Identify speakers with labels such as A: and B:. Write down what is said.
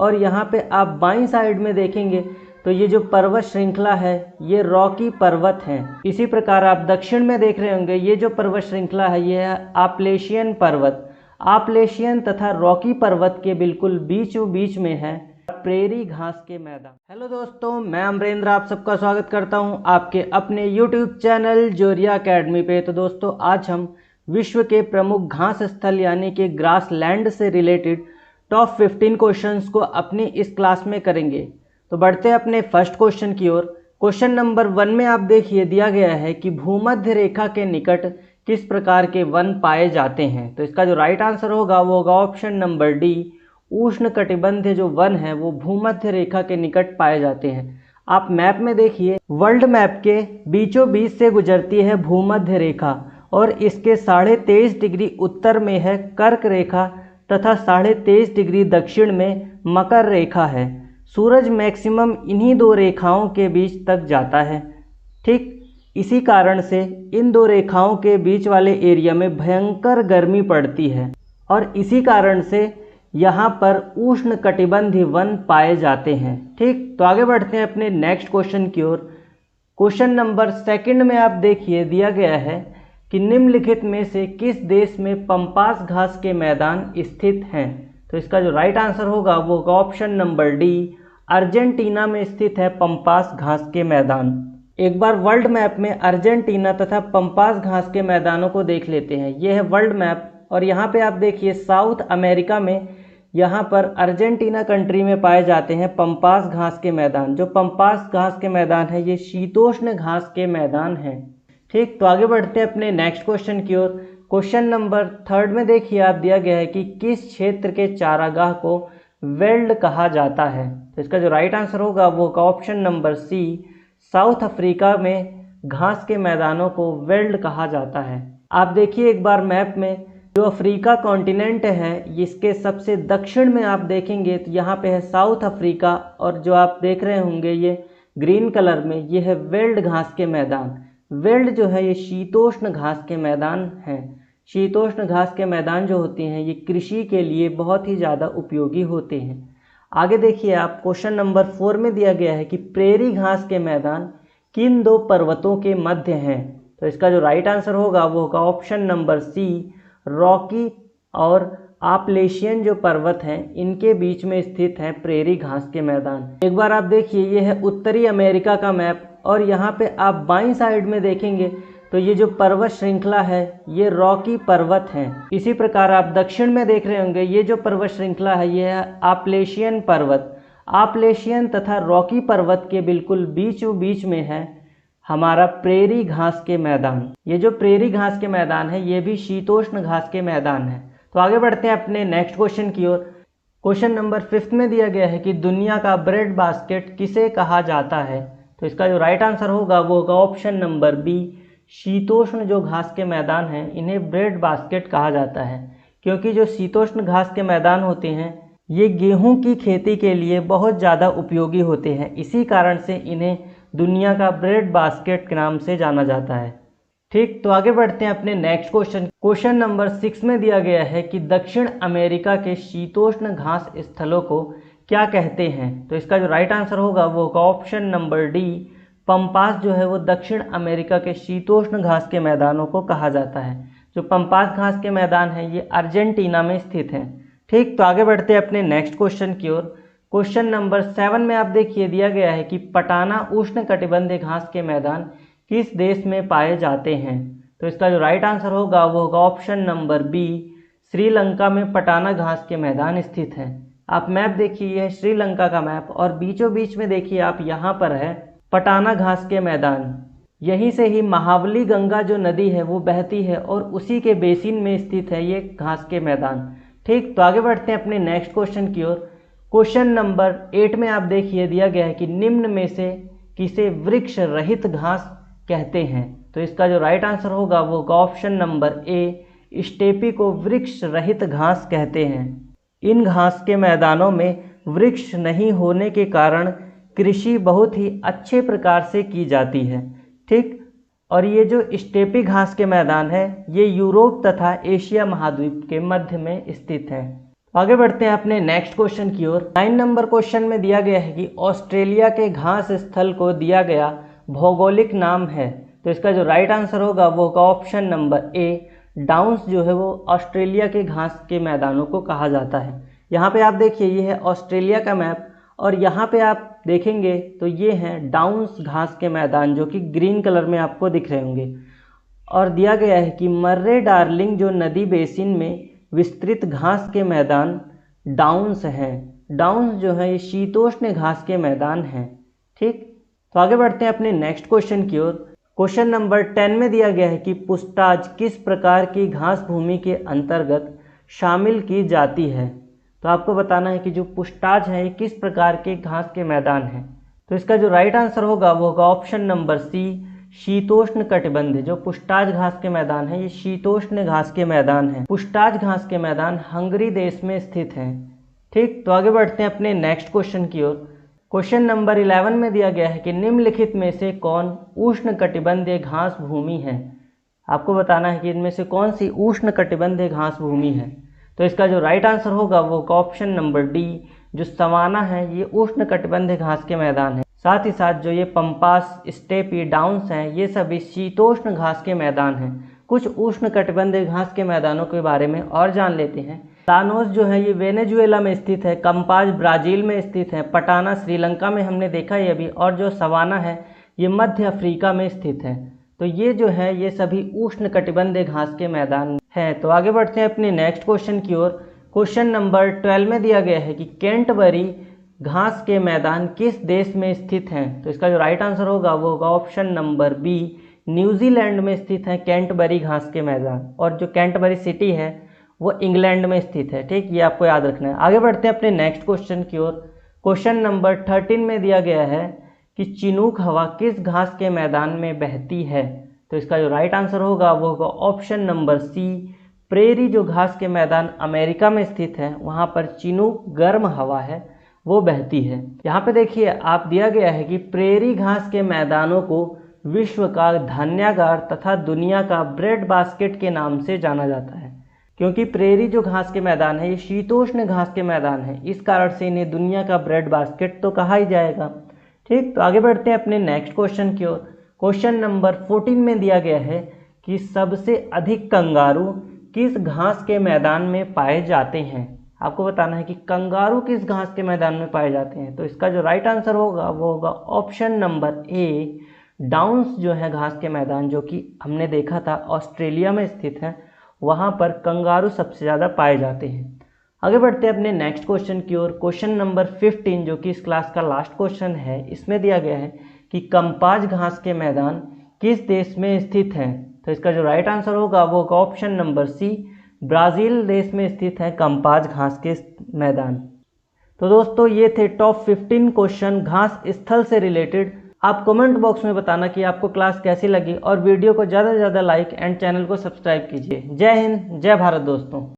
A: और यहाँ पे आप बाईं साइड में देखेंगे तो ये जो पर्वत श्रृंखला है ये रॉकी पर्वत हैं। इसी प्रकार आप दक्षिण में देख रहे होंगे ये जो पर्वत श्रृंखला है ये है आपलेशियन पर्वत। आपलेशियन तथा रॉकी पर्वत के बिल्कुल बीचों बीच में है प्रेरी घास के मैदान। हेलो दोस्तों, मैं अमरेंद्र आप सबका स्वागत करता हूं आपके अपने YouTube चैनल जोरिया अकेडमी पे। तो दोस्तों आज हम विश्व के प्रमुख घास स्थल यानी कि ग्रास लैंड से रिलेटेड टॉप 15 क्वेश्चंस को अपनी इस क्लास में करेंगे। तो बढ़ते हैं अपने फर्स्ट क्वेश्चन की ओर। क्वेश्चन नंबर 1 में आप देखिए दिया गया है कि भूमध्य रेखा के निकट किस प्रकार के वन पाए जाते हैं। तो इसका जो राइट आंसर होगा वो होगा ऑप्शन नंबर डी, उष्णकटिबंधीय जो वन है वो भूमध्य रेखा के निकट पाए जाते हैं। आप मैप में देखिए, वर्ल्ड मैप के बीचों बीच से गुजरती है भूमध्य रेखा और इसके 23.5 डिग्री उत्तर में है कर्क रेखा तथा 23.5 डिग्री दक्षिण में मकर रेखा है। सूरज मैक्सिमम इन्हीं दो रेखाओं के बीच तक जाता है। ठीक इसी कारण से इन दो रेखाओं के बीच वाले एरिया में भयंकर गर्मी पड़ती है और इसी कारण से यहाँ पर उष्णकटिबंधीय वन पाए जाते हैं। ठीक, तो आगे बढ़ते हैं अपने नेक्स्ट क्वेश्चन की ओर। क्वेश्चन नंबर 2 में आप देखिए दिया गया है कि निम्नलिखित में से किस देश में पंपास घास के मैदान स्थित हैं। तो इसका जो राइट आंसर होगा वो होगा ऑप्शन नंबर डी, अर्जेंटीना में स्थित है पंपास घास के मैदान। एक बार वर्ल्ड मैप में अर्जेंटीना तथा पंपास घास के मैदानों को देख लेते हैं। यह है वर्ल्ड मैप और यहाँ पे आप देखिए साउथ अमेरिका में यहाँ पर अर्जेंटीना कंट्री में पाए जाते हैं पंपास घास के मैदान। जो पंपास घास के मैदान है ये शीतोष्ण घास के मैदान हैं। ठीक, तो आगे बढ़ते हैं अपने नेक्स्ट क्वेश्चन की ओर। क्वेश्चन नंबर 3 में देखिए आप दिया गया है कि किस क्षेत्र के चारागाह को वेल्ड कहा जाता है। तो इसका जो राइट आंसर होगा वो होगा option number C, South Africa में घास के मैदानों को वेल्ड कहा जाता है। आप देखिए एक बार मैप में जो अफ्रीका कॉन्टिनेंट है इसके सबसे दक्षिण में आप देखेंगे तो यहाँ पे है साउथ अफ्रीका और जो आप देख रहे होंगे ये ग्रीन कलर में ये है वेल्ड घास के मैदान। वेल्ड जो है ये शीतोष्ण घास के मैदान हैं। शीतोष्ण घास के मैदान जो होते हैं ये कृषि के लिए बहुत ही ज़्यादा उपयोगी होते हैं। आगे देखिए आप क्वेश्चन नंबर 4 में दिया गया है कि प्रेरी घास के मैदान किन दो पर्वतों के मध्य हैं। तो इसका जो राइट आंसर होगा वो होगा ऑप्शन नंबर सी, रॉकी और आपलेशियन जो पर्वत हैं इनके बीच में स्थित है प्रेरी घास के मैदान। एक बार आप देखिए ये है उत्तरी अमेरिका का मैप और यहाँ पे आप बाईं साइड में देखेंगे तो ये जो पर्वत श्रृंखला है ये रॉकी पर्वत हैं। इसी प्रकार आप दक्षिण में देख रहे होंगे ये जो पर्वत श्रृंखला है ये है आपलेशियन पर्वत। आपलेशियन तथा रॉकी पर्वत के बिल्कुल बीचों बीच में है हमारा प्रेरी घास के मैदान। ये जो प्रेरी घास के मैदान है ये भी शीतोष्ण घास के मैदान है। तो आगे बढ़ते हैं अपने नेक्स्ट क्वेश्चन की ओर। क्वेश्चन नंबर 5 में दिया गया है कि दुनिया का ब्रेड बास्केट किसे कहा जाता है। तो इसका जो राइट आंसर होगा वो होगा ऑप्शन नंबर बी, शीतोष्ण जो घास के मैदान हैं इन्हें ब्रेड बास्केट कहा जाता है क्योंकि जो शीतोष्ण घास के मैदान होते हैं ये गेहूं की खेती के लिए बहुत ज़्यादा उपयोगी होते हैं। इसी कारण से इन्हें दुनिया का ब्रेड बास्केट के नाम से जाना जाता है। ठीक, तो आगे बढ़ते हैं अपने नेक्स्ट क्वेश्चन। क्वेश्चन नंबर 6 में दिया गया है कि दक्षिण अमेरिका के शीतोष्ण घास स्थलों को क्या कहते हैं। तो इसका जो राइट आंसर होगा वो होगा ऑप्शन नंबर डी, पंपास जो है वो दक्षिण अमेरिका के शीतोष्ण घास के मैदानों को कहा जाता है। जो पंपास घास के मैदान हैं ये अर्जेंटीना में स्थित हैं। ठीक, तो आगे बढ़ते हैं अपने नेक्स्ट क्वेश्चन की ओर। क्वेश्चन नंबर 7 में आप देखिए दिया गया है कि पटाना उष्णकटिबंधीय घास के मैदान किस देश में पाए जाते हैं। तो इसका जो राइट आंसर होगा वो होगा ऑप्शन नंबर बी, श्रीलंका में पटाना घास के मैदान स्थित हैं। आप मैप देखिए यह श्रीलंका का मैप और बीचों बीच में देखिए आप यहाँ पर है पटाना घास के मैदान। यहीं से ही महावली गंगा जो नदी है वो बहती है और उसी के बेसिन में स्थित है ये घास के मैदान। ठीक, तो आगे बढ़ते हैं अपने नेक्स्ट क्वेश्चन की ओर। क्वेश्चन नंबर 8 में आप देखिए दिया गया है कि निम्न में से किसे वृक्ष रहित घास कहते हैं। तो इसका जो राइट आंसर होगा वो होगा ऑप्शन नंबर ए, स्टेपी को वृक्ष रहित घास कहते हैं। इन घास के मैदानों में वृक्ष नहीं होने के कारण कृषि बहुत ही अच्छे प्रकार से की जाती है। ठीक, और ये जो स्टेपी घास के मैदान है ये यूरोप तथा एशिया महाद्वीप के मध्य में स्थित है। तो आगे बढ़ते हैं अपने नेक्स्ट क्वेश्चन की ओर। 9 नंबर क्वेश्चन में दिया गया है कि ऑस्ट्रेलिया के घास स्थल को दिया गया भौगोलिक नाम है। तो इसका जो राइट आंसर होगा वो होगा ऑप्शन नंबर ए, डाउन्स जो है वो ऑस्ट्रेलिया के घास के मैदानों को कहा जाता है। यहाँ पे आप देखिए ये है ऑस्ट्रेलिया का मैप और यहाँ पे आप देखेंगे तो ये हैं डाउन्स घास के मैदान जो कि ग्रीन कलर में आपको दिख रहे होंगे। और दिया गया है कि मर्रे डार्लिंग जो नदी बेसिन में विस्तृत घास के मैदान डाउन्स हैं। डाउन्स जो है ये शीतोष्ण घास के मैदान हैं। ठीक, तो आगे बढ़ते हैं अपने नेक्स्ट क्वेश्चन की ओर। क्वेश्चन नंबर 10 में दिया गया है कि पुष्टाज किस प्रकार की घास भूमि के अंतर्गत शामिल की जाती है। तो आपको बताना है कि जो पुष्टाज है ये किस प्रकार के घास के मैदान हैं। तो इसका जो राइट आंसर होगा वो होगा ऑप्शन नंबर सी, शीतोष्ण कटिबंध। जो पुष्टाज घास के मैदान है ये शीतोष्ण घास के मैदान हैं। पुष्टाज घास के मैदान हंगरी देश में स्थित हैं। ठीक, तो आगे बढ़ते हैं अपने नेक्स्ट क्वेश्चन की ओर। क्वेश्चन नंबर 11 में दिया गया है कि निम्नलिखित में से कौन उष्ण कटिबंधीय घास भूमि है। आपको बताना है कि इनमें से कौन सी उष्ण कटिबंधीय घास भूमि है। तो इसका जो राइट आंसर होगा वो होगा ऑप्शन नंबर डी, जो सवाना है ये उष्ण कटिबंधीय घास के मैदान है। साथ ही साथ जो ये पंपास, स्टेपी, डाउन्स हैं ये सभी शीतोष्ण घास के मैदान हैं। कुछ उष्ण कटिबंधीय घास के मैदानों के बारे में और जान लेते हैं। लानोस जो है ये वेनेजुएला में स्थित है, कंपास ब्राज़ील में स्थित है, पटाना श्रीलंका में हमने देखा है अभी, और जो सवाना है ये मध्य अफ्रीका में स्थित है। तो ये जो है ये सभी उष्ण कटिबंधीय घास के मैदान हैं। तो आगे बढ़ते हैं अपने नेक्स्ट क्वेश्चन की ओर। क्वेश्चन नंबर 12 में दिया गया है कि कैंटबरी घास के मैदान किस देश में स्थित हैं। तो इसका जो राइट आंसर होगा वो होगा ऑप्शन नंबर बी, न्यूजीलैंड में स्थित है कैंटबरी घास के मैदान। और जो कैंटबरी सिटी है वो इंग्लैंड में स्थित है। ठीक, ये आपको याद रखना है। आगे बढ़ते हैं अपने नेक्स्ट क्वेश्चन की ओर। क्वेश्चन नंबर 13 में दिया गया है कि चिनूक हवा किस घास के मैदान में बहती है। तो इसका जो राइट आंसर होगा वो होगा ऑप्शन नंबर सी, प्रेरी जो घास के मैदान अमेरिका में स्थित है वहाँ पर चिनूक गर्म हवा है वो बहती है। यहाँ पे देखिए आप दिया गया है कि प्रेरी घास के मैदानों को विश्व का धान्यागार तथा दुनिया का ब्रेड बास्केट के नाम से जाना जाता है, क्योंकि प्रेरी जो घास के मैदान है ये शीतोष्ण घास के मैदान है, इस कारण से इन्हें दुनिया का ब्रेड बास्केट तो कहा ही जाएगा। ठीक, तो आगे बढ़ते हैं अपने नेक्स्ट क्वेश्चन की ओर। क्वेश्चन नंबर 14 में दिया गया है कि सबसे अधिक कंगारू किस घास के मैदान में पाए जाते हैं। आपको बताना है कि कंगारू किस घास के मैदान में पाए जाते हैं। तो इसका जो राइट आंसर होगा वो होगा ऑप्शन नंबर ए, डाउन्स जो है घास के मैदान, जो कि हमने देखा था ऑस्ट्रेलिया में स्थित है, वहाँ पर कंगारू सबसे ज़्यादा पाए जाते हैं। आगे बढ़ते हैं अपने नेक्स्ट क्वेश्चन की ओर। क्वेश्चन नंबर 15 जो कि इस क्लास का लास्ट क्वेश्चन है, इसमें दिया गया है कि कंपास घास के मैदान किस देश में स्थित हैं। तो इसका जो राइट आंसर होगा वो होगा ऑप्शन नंबर सी, ब्राज़ील देश में स्थित है कंपास घास के मैदान। तो दोस्तों ये थे टॉप 15 क्वेश्चन घास स्थल से रिलेटेड। आप कमेंट बॉक्स में बताना कि आपको क्लास कैसी लगी और वीडियो को ज़्यादा से ज़्यादा लाइक एंड चैनल को सब्सक्राइब कीजिए। जय हिंद, जय भारत दोस्तों।